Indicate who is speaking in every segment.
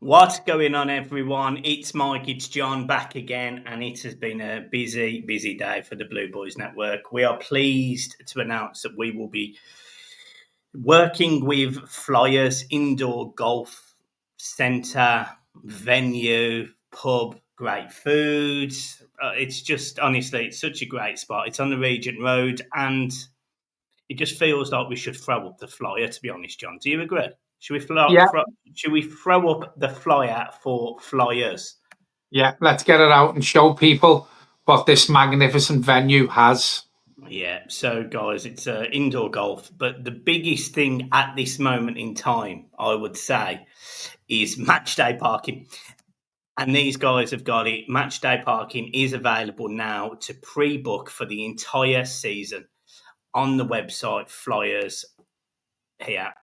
Speaker 1: What's going on, everyone? It's Mike, it's John back again, and it has been a busy, busy day for the Blue Boys Network. We are pleased to announce that we will be working with Flyers Indoor Golf Centre, venue, pub, great food. It's just, honestly, it's such a great spot. It's on the Regent Road, and it just feels like we should throw up the flyer, to be honest, John. Do you agree? Should
Speaker 2: Yeah,
Speaker 1: we throw up the flyer for Flyers?
Speaker 2: yeah. Let's get it out and show people what this magnificent venue has.
Speaker 1: Yeah, so guys, it's indoor golf, but the biggest thing at this moment in time, I would say, is match day parking. And these guys have got it. Match day parking is available now to pre-book for the entire season on the website Flyers here.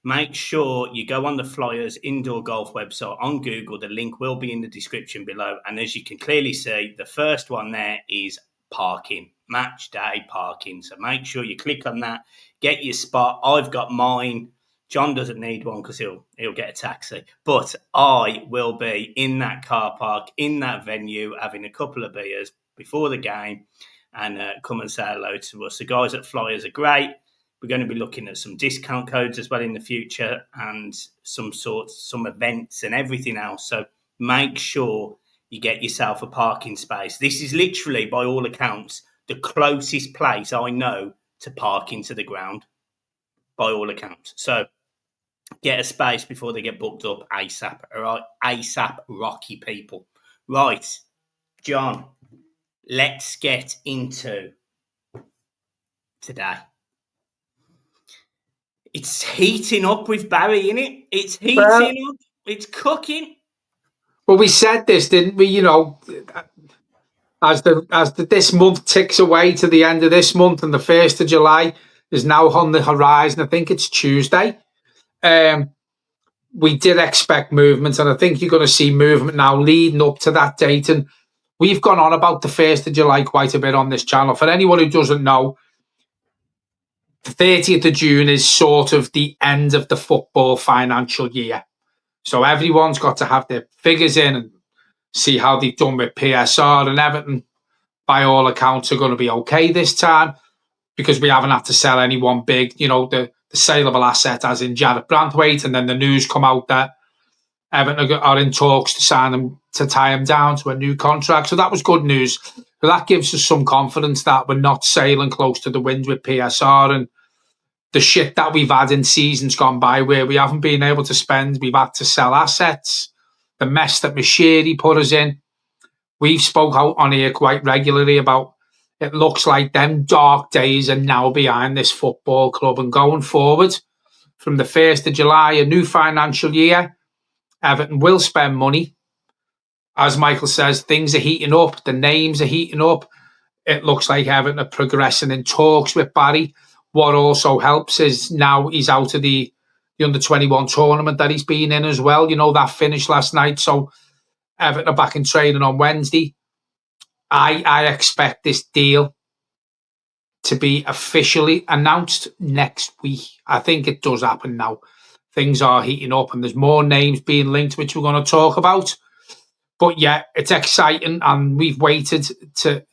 Speaker 1: Make sure you go on the Flyers indoor golf website on Google. The link will be in the description below. And as you can clearly see, the first one there is parking, match day parking. So make sure you click on that, get your spot. I've got mine. John doesn't need one because he'll get a taxi. But I will be in that car park, in that venue, having a couple of beers before the game and come and say hello to us. The guys at Flyers are great. We're going to be looking at some discount codes as well in the future and some events and everything else. So make sure you get yourself a parking space. This is literally, by all accounts, the closest place I know to parking to the ground, by all accounts. So get a space before they get booked up ASAP. All right, ASAP, Rocky people. Right, John, let's get into today. It's heating up with Barry, innit? It's heating up. It's cooking.
Speaker 2: Well, we said this, didn't we? As this month ticks away to the end of this month, and the 1st of July is now on the horizon. I think it's Tuesday. We did expect movement, and I think you're going to see movement now leading up to that date. And we've gone on about the 1st of July quite a bit on this channel. For anyone who doesn't know, the 30th of June is sort of the end of the football financial year. So everyone's got to have their figures in and see how they've done with PSR, and Everton, by all accounts, are going to be okay this time because we haven't had to sell anyone big. The saleable asset as in Jarrett Branthwaite, and then the news come out that Everton are in talks to sign him, to tie him down to a new contract. So that was good news. So that gives us some confidence that we're not sailing close to the wind with PSR, and the shit that we've had in seasons gone by where we haven't been able to spend, we've had to sell assets, the mess that Mashiri put us in. We've spoke out on here quite regularly about it looks like them dark days are now behind this football club, and going forward from the 1st of July, a new financial year, Everton will spend money. As Michael says, things are heating up, the names are heating up. It looks like Everton are progressing in talks with Barry. What also helps is now he's out of the under-21 tournament that he's been in as well. That finished last night. So Everton are back in training on Wednesday. I expect this deal to be officially announced next week. I think it does happen now. Things are heating up and there's more names being linked, which we're going to talk about. But yeah, it's exciting, and we've waited to,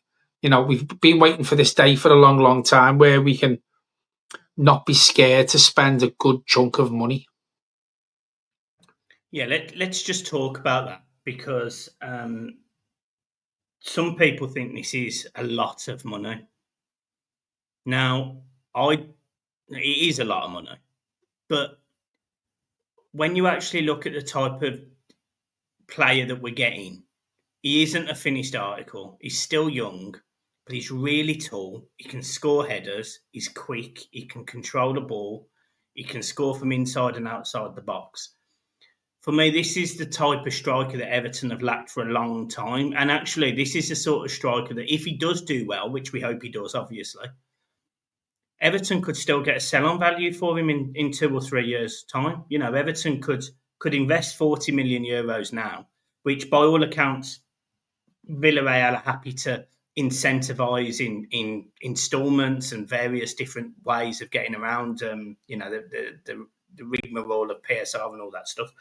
Speaker 2: we've been waiting for this day for a long, long time where we can not be scared to spend a good chunk of money.
Speaker 1: Yeah, let's just talk about that because some people think this is a lot of money. Now, it is a lot of money, but when you actually look at the type of player that we're getting, he isn't a finished article. He's still young, but he's really tall. He can score headers. He's quick. He can control the ball. He can score from inside and outside the box. For me, this is the type of striker that Everton have lacked for a long time. And actually, this is the sort of striker that if he does do well, which we hope he does, obviously, Everton could still get a sell-on value for him in 2 or 3 years' time. Everton could invest 40 million euros now, which by all accounts, Villarreal are happy to incentivise in instalments and various different ways of getting around, the rigmarole of PSR and all that stuff.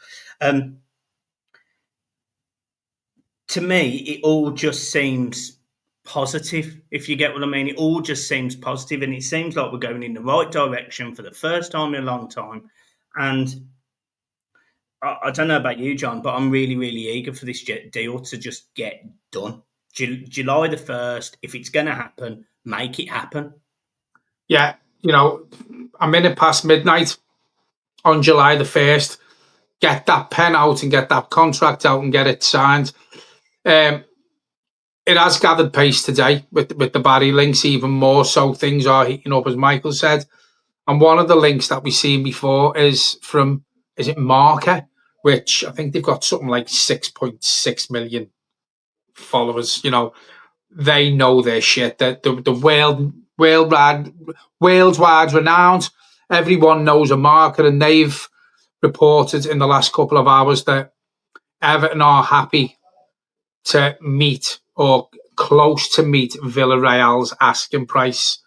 Speaker 1: to me, it all just seems positive, if you get what I mean. It all just seems positive, and it seems like we're going in the right direction for the first time in a long time. And I don't know about you, John, but I'm really, really eager for this deal to just get done. July the 1st, if it's going to happen, make it happen.
Speaker 2: Yeah, a minute past midnight on July the 1st, get that pen out and get that contract out and get it signed. It has gathered pace today with the Barry links, even more so. Things are heating up, as Michael said. And one of the links that we've seen before is it Marker, which I think they've got something like 6.6 million followers. They know their shit. The worldwide renowned. Everyone knows a Marker, and they've reported in the last couple of hours that Everton are happy to meet or close to meet Villarreal's asking price.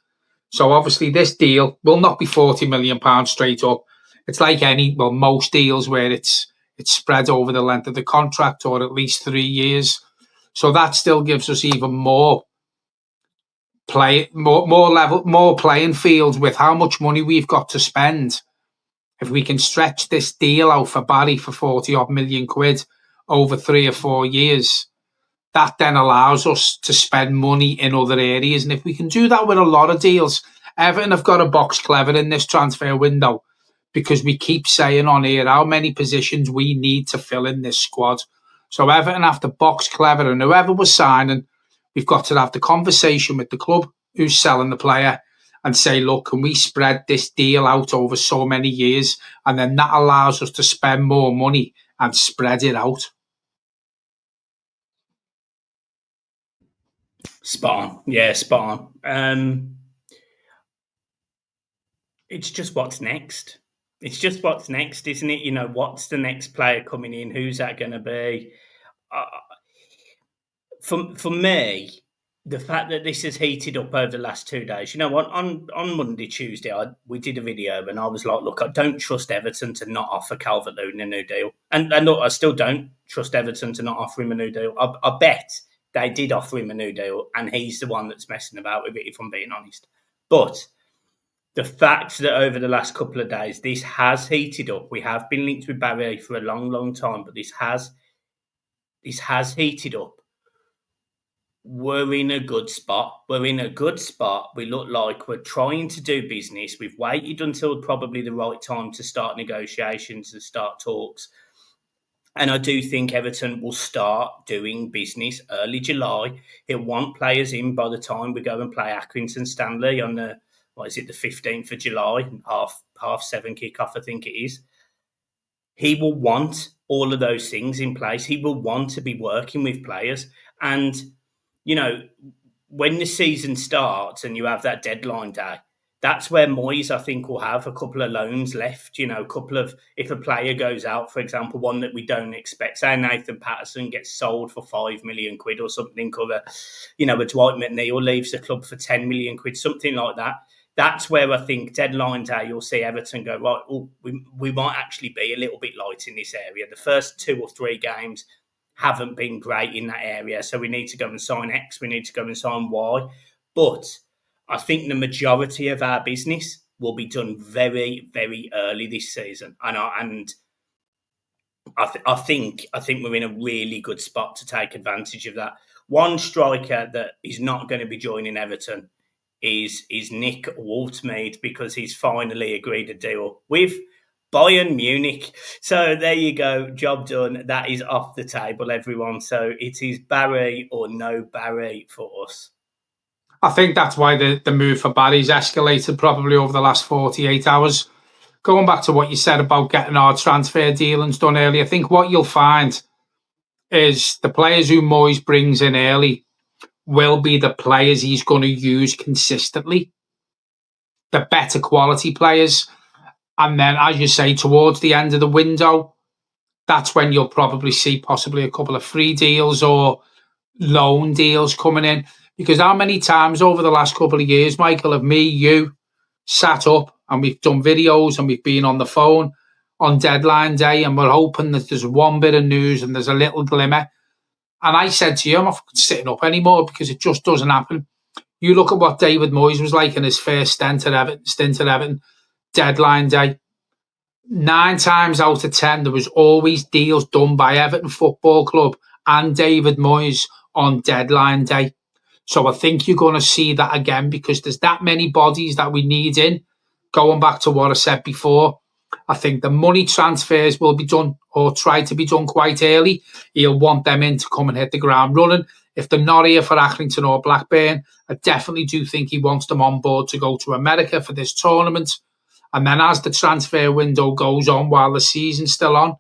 Speaker 2: So obviously this deal will not be £40 million straight up. It's like most deals where it's spread over the length of the contract, or at least 3 years. So that still gives us even more playing fields with how much money we've got to spend. If we can stretch this deal out for Barry for 40 odd million quid over 3 or 4 years, that then allows us to spend money in other areas. And if we can do that with a lot of deals, Everton have got to box clever in this transfer window, because we keep saying on here how many positions we need to fill in this squad. So Everton have to box clever, and whoever we're signing, we've got to have the conversation with the club who's selling the player and say, look, can we spread this deal out over so many years? And then that allows us to spend more money and spread it out.
Speaker 1: Spot on. Yeah, spot on. It's just what's next. It's just what's next, isn't it? What's the next player coming in? Who's that going to be? For me, the fact that this has heated up over the last 2 days, on Monday, Tuesday, we did a video and I was like, look, I don't trust Everton to not offer Calvert-Lewin a new deal. And look, I still don't trust Everton to not offer him a new deal. I bet they did offer him a new deal and he's the one that's messing about with it, if I'm being honest. But the fact that over the last couple of days, this has heated up. We have been linked with Barry for a long, long time, but this has heated up. We're in a good spot. We look like we're trying to do business. We've waited until probably the right time to start negotiations and start talks. And I do think Everton will start doing business early July. He'll want players in by the time we go and play Accrington Stanley on the 15th of July, half 7 kickoff, I think it is. He will want all of those things in place. He will want to be working with players. And when the season starts and you have that deadline day, that's where Moyes, I think, will have a couple of loans left. If a player goes out, for example, one that we don't expect, say Nathan Patterson gets sold for 5 million quid or something, or a Dwight McNeil leaves the club for 10 million quid, something like that. That's where I think deadline day you'll see Everton go, right, we might actually be a little bit light in this area. The first 2 or 3 games haven't been great in that area. So we need to go and sign X, we need to go and sign Y. But I think the majority of our business will be done very, very early this season. And I think we're in a really good spot to take advantage of that. One striker that is not going to be joining Everton is Nick Waltmead, because he's finally agreed a deal with Bayern Munich. So there you go, job done. That is off the table, everyone. So it is Barry or no Barry for us.
Speaker 2: I think that's why the move for Barry's escalated probably over the last 48 hours. Going back to what you said about getting our transfer dealings done early, I think what you'll find is the players who Moyes brings in early will be the players he's going to use consistently, the better quality players. And then, as you say, towards the end of the window, that's when you'll probably see possibly a couple of free deals or loan deals coming in. Because how many times over the last couple of years, Michael, have you sat up and we've done videos and we've been on the phone on deadline day and we're hoping that there's one bit of news and there's a little glimmer. And I said to you, I'm not fucking sitting up anymore because it just doesn't happen. You look at what David Moyes was like in his first stint at Everton, deadline day. 9 times out of 10, there was always deals done by Everton Football Club and David Moyes on deadline day. So I think you're going to see that again because there's that many bodies that we need in. Going back to what I said before, I think the money transfers will be done or try to be done quite early. He'll want them in to come and hit the ground running. If they're not here for Accrington or Blackburn, I definitely do think he wants them on board to go to America for this tournament. And then as the transfer window goes on while the season's still on,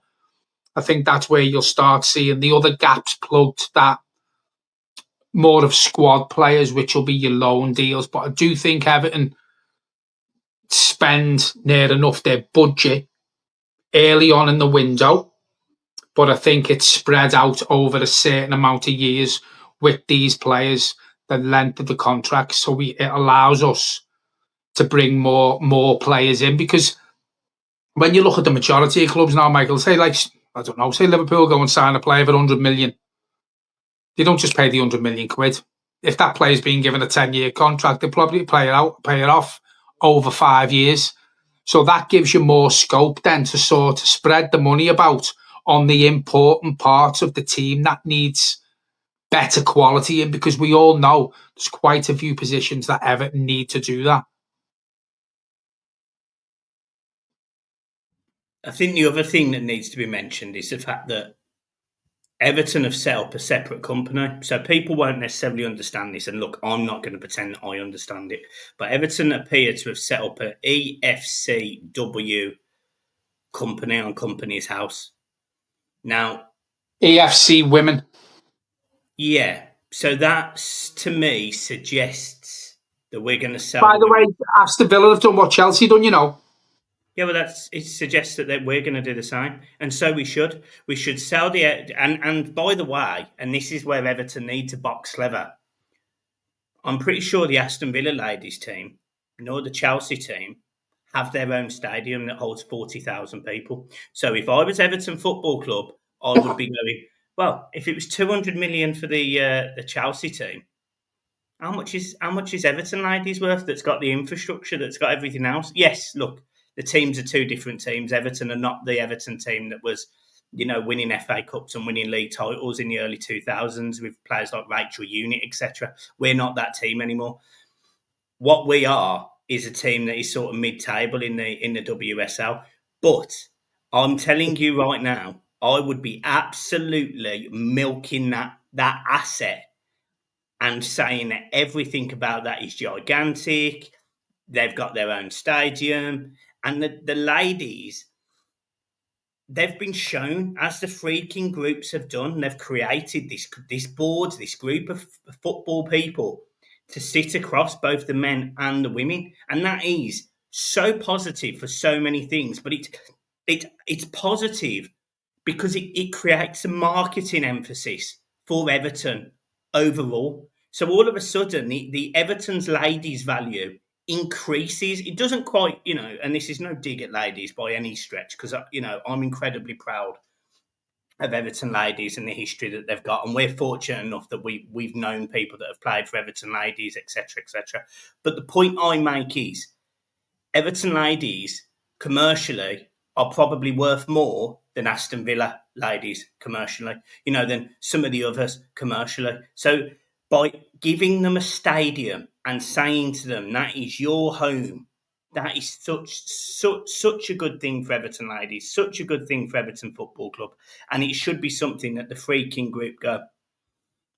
Speaker 2: I think that's where you'll start seeing the other gaps plugged, that more of squad players, which will be your loan deals. But I do think Everton spend near enough their budget early on in the window, but I think it's spread out over a certain amount of years with these players, the length of the contract, so it allows us to bring more players in. Because when you look at the majority of clubs now, Michael, say say Liverpool go and sign a player for 100 million. They don't just pay the 100 million quid. If that player's been given a 10-year contract, they'll probably pay it off over 5 years. So that gives you more scope then to sort of spread the money about on the important parts of the team that needs better quality in, because we all know there's quite a few positions that Everton need to do that.
Speaker 1: I think the other thing that needs to be mentioned is the fact that Everton have set up a separate company, so people won't necessarily understand this. And look, I'm not going to pretend that I understand it, but Everton appear to have set up an EFCW company on Company's House. Now,
Speaker 2: EFC Women.
Speaker 1: Yeah, so that to me suggests that we're going to sell.
Speaker 2: By the way, Aston Villa have done what Chelsea done, you know.
Speaker 1: Yeah, well, it suggests that we're going to do the same, and so we should. We should sell the and by the way, and this is where Everton need to box clever. I'm pretty sure the Aston Villa ladies team, nor the Chelsea team, have their own stadium that holds 40,000 people. So if I was Everton Football Club, I would be going, well, if it was 200 million for the Chelsea team, how much is Everton ladies worth? That's got the infrastructure, that's got everything else. Yes, look, the teams are two different teams. Everton are not the Everton team that was, winning FA Cups and winning league titles in the early 2000s with players like Rachel Unit, etc. We're not that team anymore. What we are is a team that is sort of mid-table in the WSL. But I'm telling you right now, I would be absolutely milking that asset and saying that everything about that is gigantic. They've got their own stadium. And the ladies, they've been shown, as the freaking groups have done, they've created this board, this group of football people to sit across both the men and the women. And that is so positive for so many things. But it's positive because it creates a marketing emphasis for Everton overall. So all of a sudden, the Everton's ladies value increases. It doesn't quite, and this is no dig at ladies by any stretch, because, I'm incredibly proud of Everton ladies and the history that they've got. And we're fortunate enough that we've known people that have played for Everton ladies, etc., etc. But the point I make is Everton ladies commercially are probably worth more than Aston Villa ladies commercially, than some of the others commercially. So by giving them a stadium and saying to them, that is your home, that is such a good thing for Everton ladies, such a good thing for Everton Football Club. And it should be something that the freaking group go,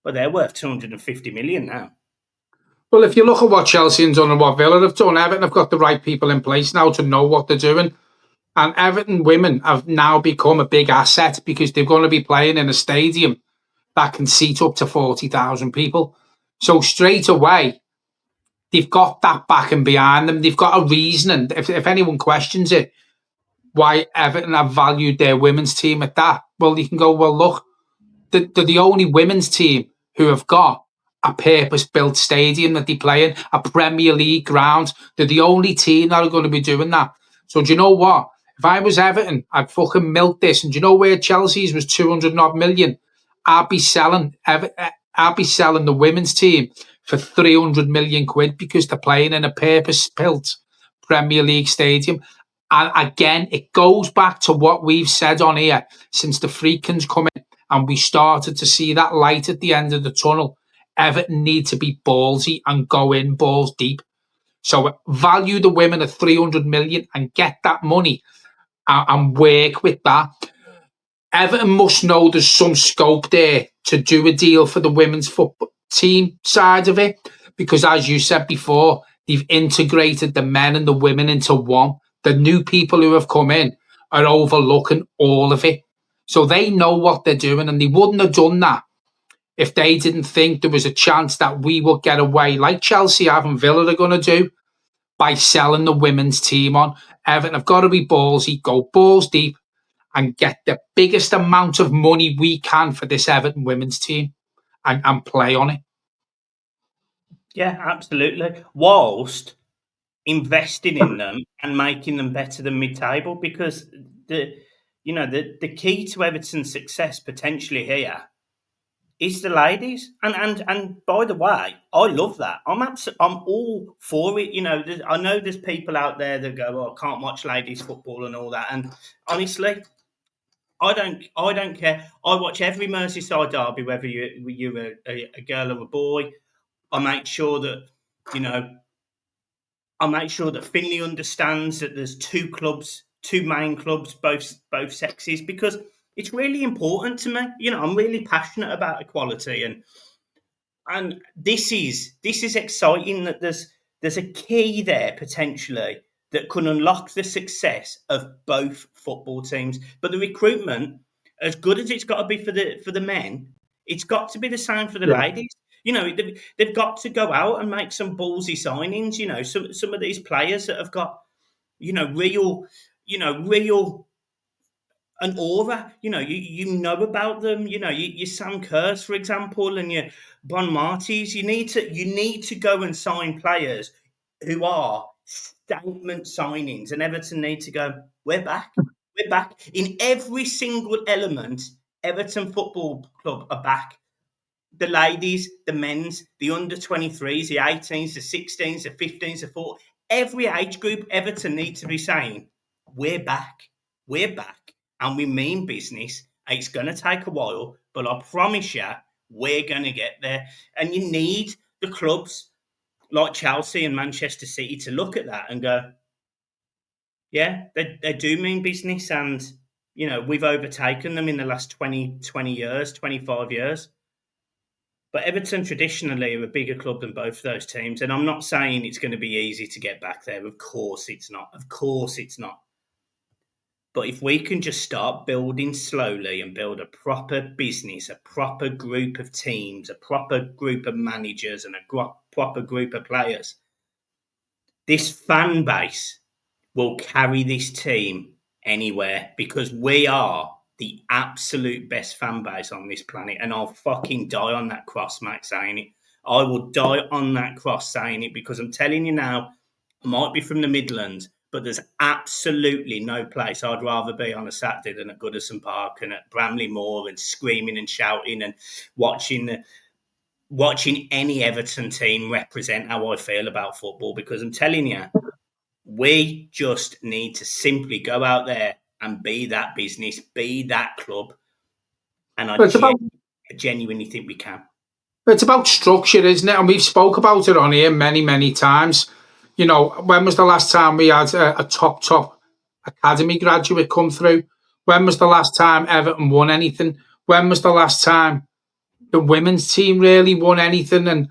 Speaker 1: well, they're worth 250 million now.
Speaker 2: Well, if you look at what Chelsea have done and what Villa have done, Everton have got the right people in place now to know what they're doing. And Everton women have now become a big asset because they're going to be playing in a stadium that can seat up to 40,000 people. So straight away, they've got that backing behind them. They've got a reason. And if anyone questions it, why Everton have valued their women's team at that, well, you can go, well, look, they're the only women's team who have got a purpose-built stadium that they play in, a Premier League ground. They're the only team that are going to be doing that. So do you know what? If I was Everton, I'd fucking milk this. And do you know where Chelsea's was 200 odd million? I'd be selling the women's team for 300 million quid because they're playing in a purpose-built Premier League stadium. And again, it goes back to what we've said on here since the Freakins come in and we started to see that light at the end of the tunnel. Everton need to be ballsy and go in balls deep. So value the women at 300 million and get that money and work with that. Everton must know there's some scope there to do a deal for the women's football team side of it, because as you said before, they've integrated the men and the women into one. The new people who have come in are overlooking all of it. So they know what they're doing, and they wouldn't have done that if they didn't think there was a chance that we would get away, like Chelsea and Villa are going to do, by selling the women's team on. Everton have got to be ballsy, go balls deep, and get the biggest amount of money we can for this Everton women's team and play on it.
Speaker 1: Yeah, absolutely. Whilst investing in them and making them better than mid-table, because the key to Everton's success potentially here is the ladies. And by the way, I love that. I'm all for it. I know there's people out there that go, "Oh, I can't watch ladies football" and all that. And honestly, I don't care. I watch every Merseyside derby, whether you're a girl or a boy. I make sure that Finley understands that there's two main clubs, both sexes, because it's really important to me. I'm really passionate about equality, and this is exciting that there's a key there potentially that can unlock the success of both football teams. But the recruitment, as good as it's got to be for the men, it's got to be the same for the ladies. They've got to go out and make some ballsy signings. Some of these players that have got real an aura. You know about them. You Sam Kerrs, for example, and your Bon Martys. You need to go and sign players who are statement signings, and Everton need to go, we're back. We're back in every single element. Everton Football Club are back. The ladies, the men's, the under-23s, the 18s, the 16s, the 15s, the 14s. Every age group, Everton need to be saying, we're back. We're back. And we mean business. It's going to take a while, but I promise you, we're going to get there. And you need the clubs like Chelsea and Manchester City to look at that and go, yeah, they do mean business. And, we've overtaken them in the last 20 years, 25 years. But Everton traditionally are a bigger club than both of those teams. And I'm not saying it's going to be easy to get back there. Of course it's not. Of course it's not. But if we can just start building slowly and build a proper business, a proper group of teams, a proper group of managers and a proper group of players, this fan base will carry this team anywhere, because we are the absolute best fan base on this planet. And I'll fucking die on that cross, mate, saying it. I will die on that cross saying it, because I'm telling you now, I might be from the Midlands, but there's absolutely no place I'd rather be on a Saturday than at Goodison Park and at Bramley Moor and screaming and shouting and watching any Everton team represent how I feel about football. Because I'm telling you, we just need to simply go out there and be that business, be that club. And I genuinely think we can.
Speaker 2: It's about structure, isn't it? And we've spoke about it on here many, many times. When was the last time we had a top academy graduate come through? When was the last time Everton won anything? When was the last time the women's team really won anything? And,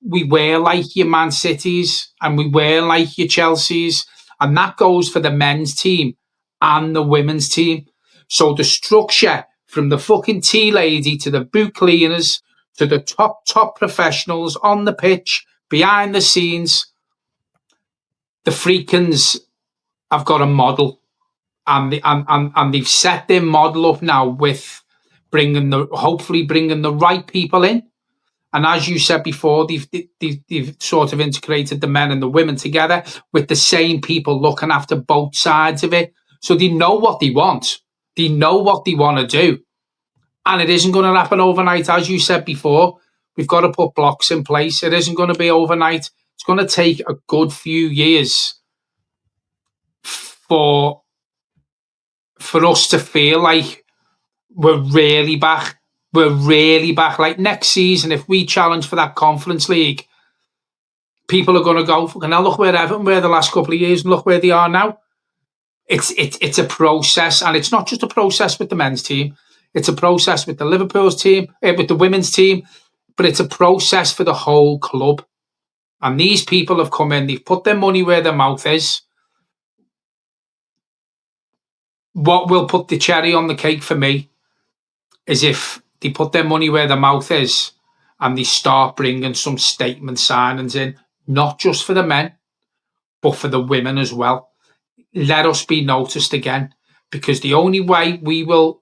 Speaker 2: we were like your Man Cities and we were like your Chelseas. And that goes for the men's team and the women's team. So the structure, from the fucking tea lady to the boot cleaners to the top professionals on the pitch, behind the scenes, the Freakins have got a model, and they've set their model up now with hopefully bringing the right people in. And as you said before, they've sort of integrated the men and the women together with the same people looking after both sides of it. So they know what they want. They know what they want to do. And it isn't going to happen overnight. As you said before, we've got to put blocks in place. It isn't going to be overnight. It's going to take a good few years for us to feel like we're really back. We're really back. Like next season, if we challenge for that Conference League, people are going to go, now look where Everton were the last couple of years and look where they are now. It's a process, and it's not just a process with the men's team. It's a process with the Liverpool's team, with the women's team, but it's a process for the whole club. And these people have come in, they've put their money where their mouth is. What will put the cherry on the cake for me is if they put their money where their mouth is and they start bringing some statement signings in, not just for the men, but for the women as well. Let us be noticed again, because the only way we will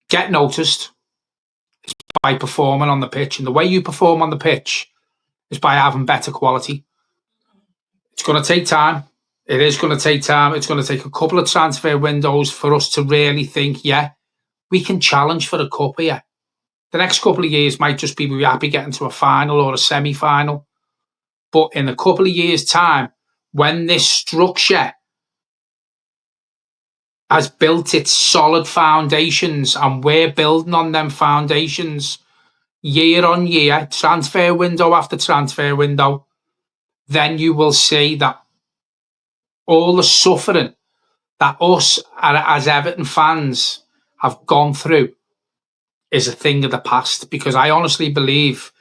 Speaker 2: get noticed is by performing on the pitch. And the way you perform on the pitch is by having better quality. It's going to take time. It is going to take time. It's going to take a couple of transfer windows for us to really think, yeah, we can challenge for a cup here. The next couple of years might just be we're happy getting to a final or a semi-final. But in a couple of years' time, when this structure has built its solid foundations and we're building on them foundations year on year, transfer window after transfer window, then you will see that all the suffering that us as Everton fans have gone through is a thing of the past. Because I honestly believe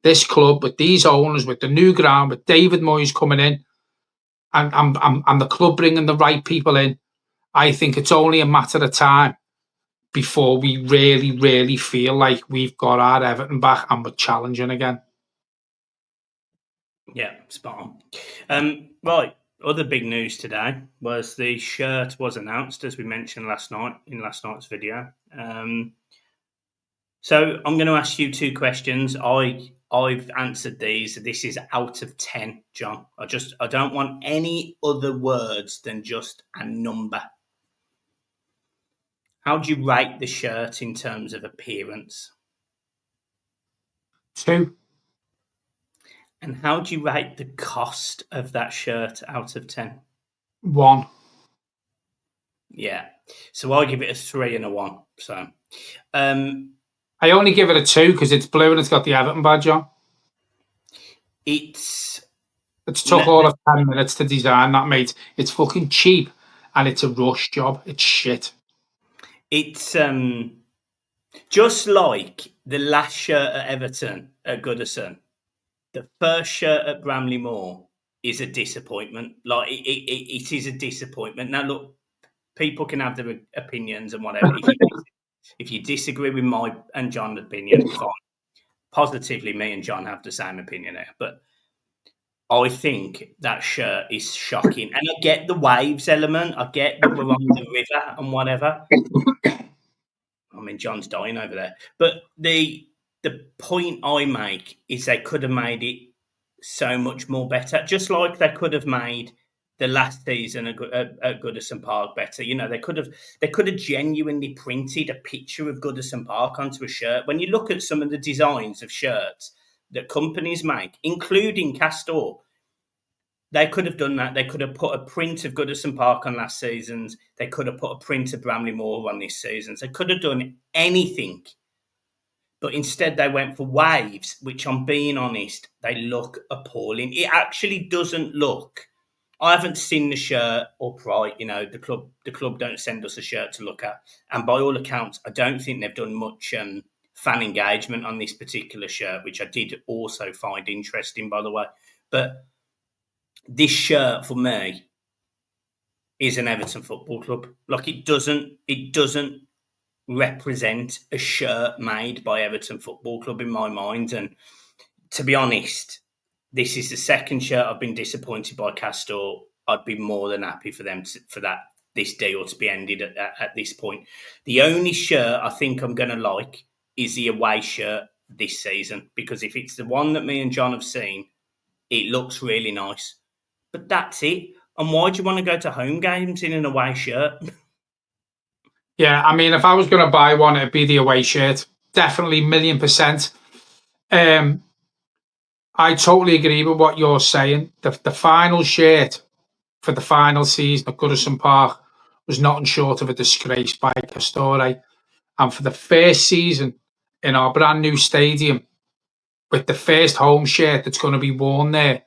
Speaker 2: this club, with these owners, with the new ground, with David Moyes coming in, and the club bringing the right people in, I think it's only a matter of time before we really, really feel like we've got our Everton back and we're challenging again.
Speaker 1: Yeah, spot on. Right, other big news today was the shirt was announced, as we mentioned last night in last night's video. So I'm going to ask you two questions. I've answered these. This is out of 10, John. I don't want any other words than just a number. How do you rate the shirt in terms of appearance?
Speaker 2: 2.
Speaker 1: And how do you rate the cost of that shirt out of 10?
Speaker 2: 1.
Speaker 1: Yeah. So I give it a 3 and a 1. So
Speaker 2: I only give it a 2 because it's blue and it's got the Everton badge on.
Speaker 1: It's
Speaker 2: took all of 10 minutes to design that, mate. It's fucking cheap and it's a rush job. It's shit.
Speaker 1: It's just like the last shirt at Everton at Goodison. The first shirt at Bramley Moor is a disappointment. Like it is a disappointment. Now look, people can have their opinions and whatever. If you disagree with my and John's opinion, fine. Positively, me and John have the same opinion there. But I think that shirt is shocking. And I get the waves element. I get that we're on the river and whatever. I mean, John's dying over there. But the point I make is they could have made it so much more better. Just like they could have made the last season at Goodison Park better. You know, they could have genuinely printed a picture of Goodison Park onto a shirt. When you look at some of the designs of shirts that companies make, including Castor, they could have done that. They could have put a print of Goodison Park on last season's. They could have put a print of Bramley Moor on this season's. They could have done anything. But instead they went for waves, which, I'm being honest, they look appalling. It actually doesn't look. I haven't seen the shirt upright. You know, the club don't send us a shirt to look at. And by all accounts, I don't think they've done much fan engagement on this particular shirt, which I did also find interesting, by the way. But this shirt for me is an Everton Football Club. Like it doesn't represent a shirt made by Everton Football Club in my mind. And to be honest, this is the second shirt I've been disappointed by Castor. I'd be more than happy for them this deal to be ended at this point. The only shirt I think I'm going to like is the away shirt this season, because if it's the one that me and John have seen, it looks really nice. But that's it. And why do you want to go to home games in an away shirt?
Speaker 2: Yeah, I mean, if I was going to buy one, it'd be the away shirt. Definitely, 1,000,000%. I totally agree with what you're saying. The final shirt for the final season at Goodison Park was nothing short of a disgrace by Castore. And for the first season in our brand new stadium, with the first home shirt that's going to be worn there,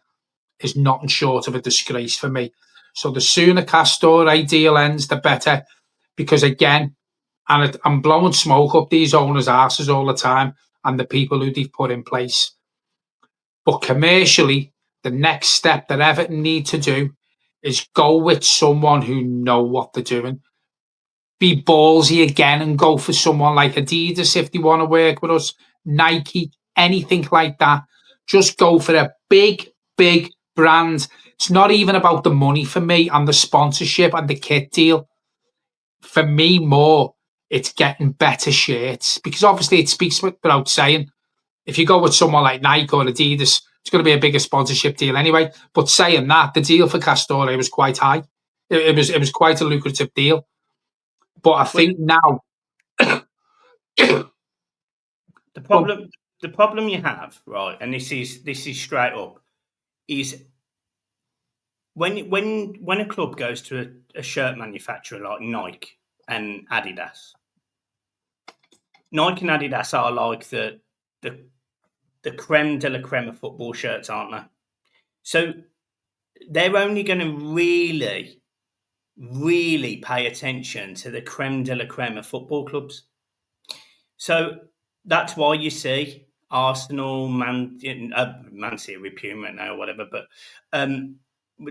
Speaker 2: is nothing short of a disgrace for me. So the sooner Castore deal ends, the better. Because again, I'm blowing smoke up these owners' asses all the time and the people who they've put in place. But commercially, the next step that Everton need to do is go with someone who know what they're doing. Be ballsy again and go for someone like Adidas if they want to work with us, Nike, anything like that. Just go for a big, big brand. It's not even about the money for me and the sponsorship and the kit deal. For me, more, it's getting better shirts because obviously it speaks without saying. If you go with someone like Nike or Adidas, it's going to be a bigger sponsorship deal anyway. But saying that, the deal for Castore was quite high. It was quite a lucrative deal. But I think now
Speaker 1: the problem you have, right, and this is straight up, is when a club goes to a shirt manufacturer like Nike and Adidas. Nike and Adidas are like the creme de la creme of football shirts, aren't they? So they're only going to really pay attention to the creme de la creme of football clubs. So that's why you see Arsenal, Man City with Puma now, or whatever. But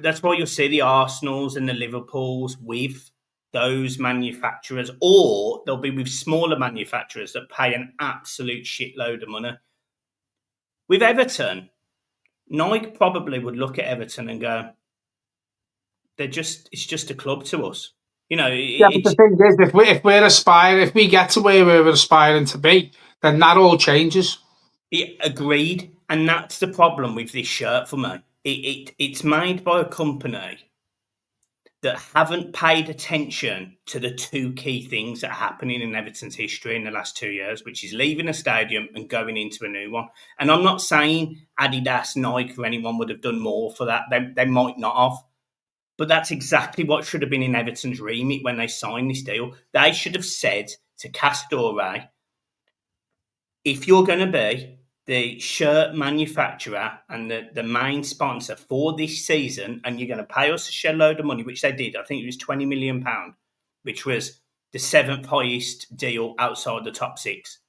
Speaker 1: that's why you'll see the Arsenals and the Liverpools with those manufacturers, or they'll be with smaller manufacturers that pay an absolute shitload of money. With Everton, Nike probably would look at Everton and go, it's just a club to us. You know,
Speaker 2: yeah, but the thing is, if we get to where we're aspiring to be, then that all changes.
Speaker 1: Agreed, and that's the problem with this shirt for me. It's made by a company that haven't paid attention to the two key things that are happening in Everton's history in the last 2 years, which is leaving a stadium and going into a new one. And I'm not saying Adidas, Nike, or anyone would have done more for that. They might not have. But that's exactly what should have been in Everton's remit when they signed this deal. They should have said to Castore, if you're going to be the shirt manufacturer and the main sponsor for this season, and you're going to pay us a shed load of money, which they did, I think it was £20 million, which was the seventh highest deal outside the top six.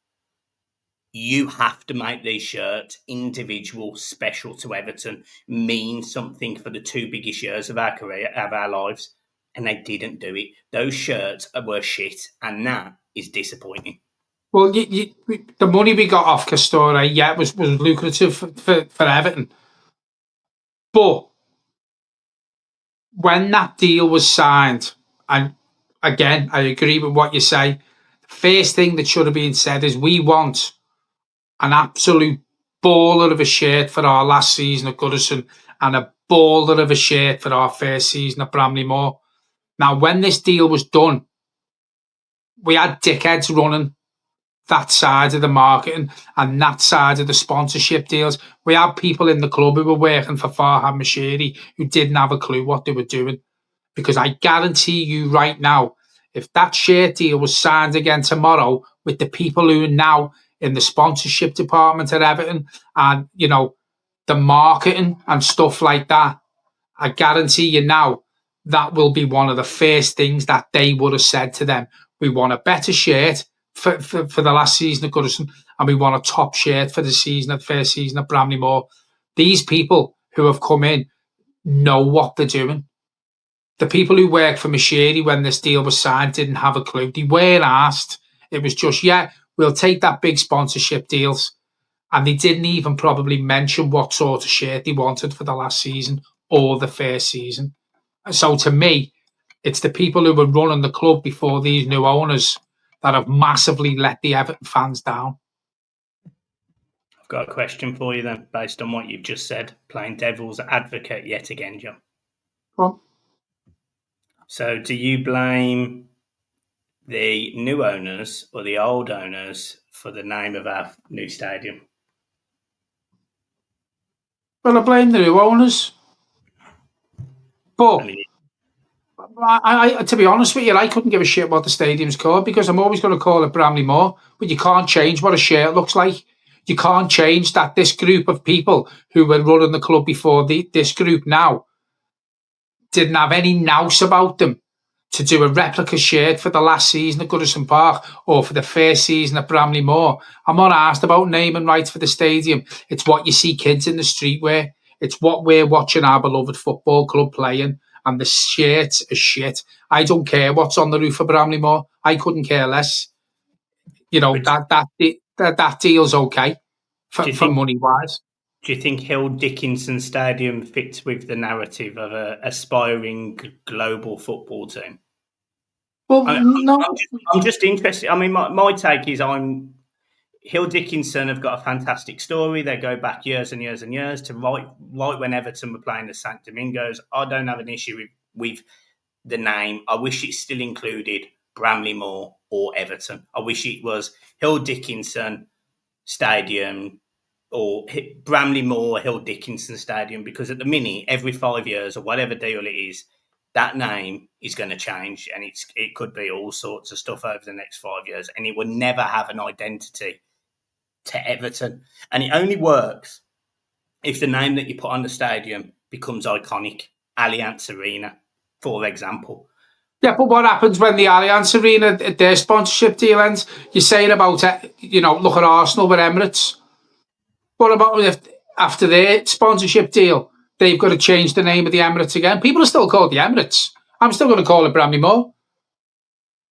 Speaker 1: You have to make these shirts individual, special to Everton, mean something for the two biggest years of our career, of our lives. And they didn't do it. Those shirts were shit, and that is disappointing.
Speaker 2: Well, the money we got off Castore, was lucrative for Everton. But when that deal was signed, and again, I agree with what you say, the first thing that should have been said is we want an absolute baller of a shirt for our last season at Goodison and a baller of a shirt for our first season at Bramley-Moore. Now, when this deal was done, we had dickheads running that side of the marketing and that side of the sponsorship deals. We had people in the club who were working for Farhad Mashiri who didn't have a clue what they were doing. Because I guarantee you right now, if that shirt deal was signed again tomorrow with the people who are now in the sponsorship department at Everton and, the marketing and stuff like that, I guarantee you now that will be one of the first things that they would have said to them. We want a better shirt for the last season at Goodison, and we want a top shirt for the first season at Bramley-Moore. These people who have come in know what they're doing. The people who worked for Mashiri when this deal was signed didn't have a clue. They weren't asked. It was just, we'll take that big sponsorship deals. And they didn't even probably mention what sort of shirt they wanted for the last season or the first season. So to me, it's the people who were running the club before these new owners that have massively let the Everton fans down.
Speaker 1: I've got a question for you then, based on what you've just said, playing devil's advocate yet again, John.
Speaker 2: Well,
Speaker 1: so do you blame the new owners or the old owners for the name of our new stadium?
Speaker 2: Well, I blame the new owners. But to be honest with you, I couldn't give a shit what the stadium's called because I'm always going to call it Bramley Moore. But you can't change what a shirt looks like. You can't change that this group of people who were running the club before this group now didn't have any nous about them to do a replica shirt for the last season at Goodison Park or for the first season at Bramley Moore. I'm not asked about naming rights for the stadium. It's what you see kids in the street wear. It's what we're watching our beloved football club playing, and the shirts are shit. I don't care what's on the roof of Bramley Moore. I couldn't care less. You know, that deal's okay for money wise.
Speaker 1: Do you think Hill Dickinson Stadium fits with the narrative of an aspiring global football team?
Speaker 2: Well, no.
Speaker 1: I'm just interested. I mean, my take is Hill Dickinson have got a fantastic story. They go back years and years and years to right when Everton were playing the St. Domingos. I don't have an issue with the name. I wish it still included Bramley Moore or Everton. I wish it was Hill Dickinson Stadium or Bramley Moore, Hill Dickinson Stadium, because at the minute, every 5 years or whatever deal it is, that name is going to change, and it could be all sorts of stuff over the next 5 years, and it will never have an identity to Everton. And it only works if the name that you put on the stadium becomes iconic. Allianz Arena, for example.
Speaker 2: Yeah, but what happens when the Allianz Arena, their sponsorship deal ends? You're saying about, look at Arsenal with Emirates. What about if after their sponsorship deal, they've got to change the name of the Emirates again? People are still called the Emirates. I'm still going to call it Bramley Moore.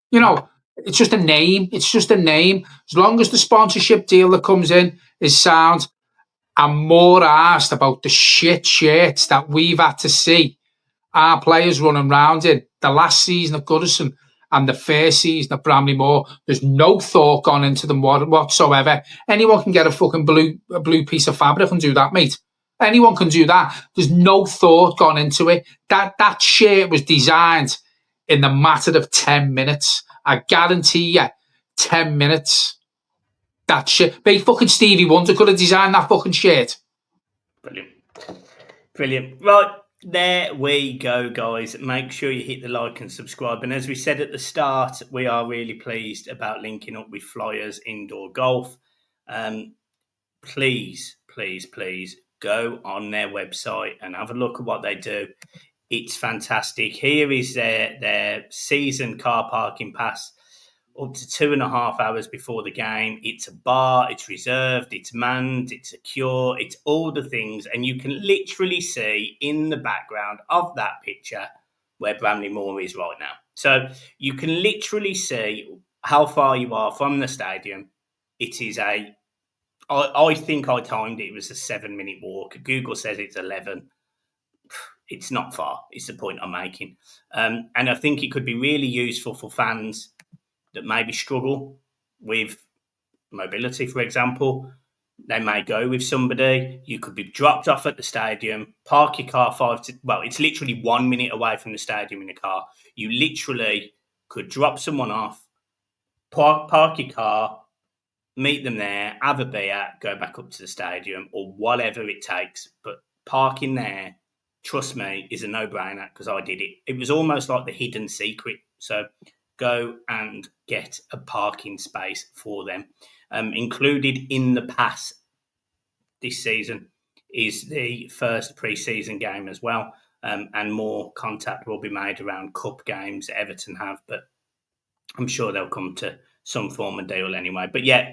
Speaker 2: You know, it's just a name. It's just a name. As long as the sponsorship deal that comes in is sound, I'm more asked about the shit shirts that we've had to see our players running around in the last season at Goodison and the first season at Bramley Moore. There's no thought gone into them whatsoever. Anyone can get a fucking blue piece of fabric and do that, mate. Anyone can do that. There's no thought gone into it. That shirt was designed in the matter of 10 minutes. I guarantee you, 10 minutes. That shit. Big fucking Stevie Wonder could have designed that fucking shirt.
Speaker 1: Brilliant. Right. There we go, guys. Make sure you hit the like and subscribe. And as we said at the start, we are really pleased about linking up with Flyers Indoor Golf. Please go on their website and have a look at what they do. It's fantastic. Here is their season car parking pass up to 2.5 hours before the game. It's a bar, it's reserved, it's manned, it's secure, it's all the things. And you can literally see in the background of that picture where Bramley Moore is right now. So you can literally see how far you are from the stadium. It is I think I timed it was a 7-minute walk. Google says it's 11. It's not far. It's the point I'm making. And I think it could be really useful for fans that maybe struggle with mobility, for example. They may go with somebody. You could be dropped off at the stadium, park your car it's literally 1 minute away from the stadium in a car. You literally could drop someone off, park your car, meet them there, have a beer, go back up to the stadium or whatever it takes. But parking there, trust me, is a no-brainer because I did it. It was almost like the hidden secret. So go and get a parking space for them. Included in the pass this season is the first pre-season game as well. And more contact will be made around cup games that Everton have, but I'm sure they'll come to some form of deal anyway. But yeah,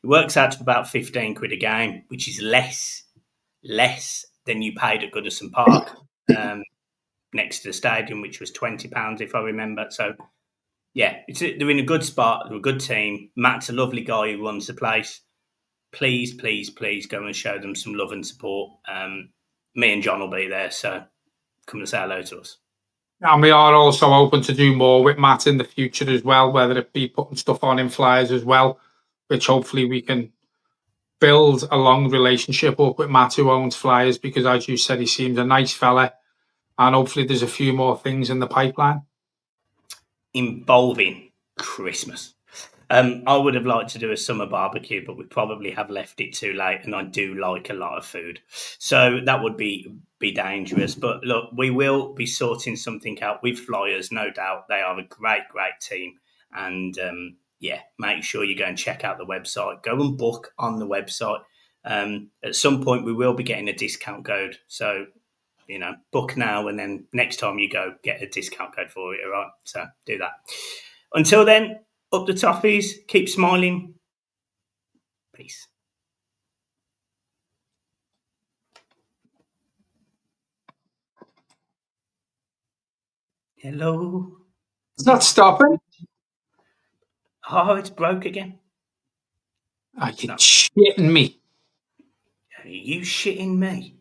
Speaker 1: it works out to about 15 quid a game, which is less than you paid at Goodison Park next to the stadium, which was £20 if I remember. So yeah, they're in a good spot. They're a good team. Matt's a lovely guy who runs the place. Please go and show them some love and support. Me and John will be there, so come and say hello to us.
Speaker 2: And we are also open to do more with Matt in the future as well, whether it be putting stuff on in Flyers as well, which hopefully we can build a long relationship up with Matt, who owns Flyers, because as you said, he seems a nice fella, and hopefully there's a few more things in the pipeline.
Speaker 1: Involving Christmas. I would have liked to do a summer barbecue, but we probably have left it too late, and I do like a lot of food, so that would be dangerous. But look, we will be sorting something out with Flyers, no doubt. They are a great team, and yeah, make sure you go and check out the website. Go and book on the website. At some point, we will be getting a discount code, so book now, and then next time you go, get a discount code for it. All right, so do that. Until then, up the toffees, keep smiling. Peace. Hello.
Speaker 2: It's not stopping.
Speaker 1: Oh, it's broke again.
Speaker 2: Are you shitting me?
Speaker 1: Are you shitting me?